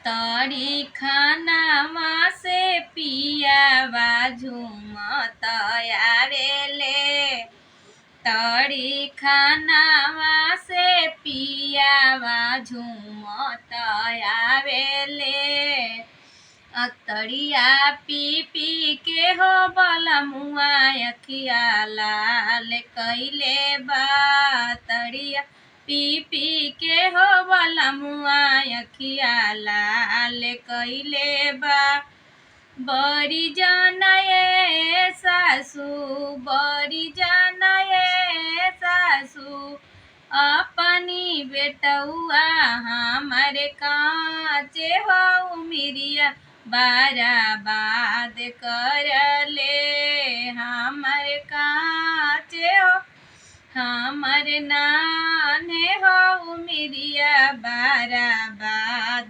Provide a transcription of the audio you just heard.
तड़ी खानावा से पियावा झूमत आवेले। तड़ी खानावा से पियावा झूमत आवेले। तड़िया पी पी के हो बलमुआ अखिया लाल कइले बा। तड़िया पी पी के हो बलमुआ अखिया लाल कइले बा। बड़ी जानाए सासू बड़ी जानाए सासू अपनी बेटौआ हमारे काचे हो मिरिया बर्बाद करले। हमारे काचे हो हमारे नाने हो मिरिया बर्बाद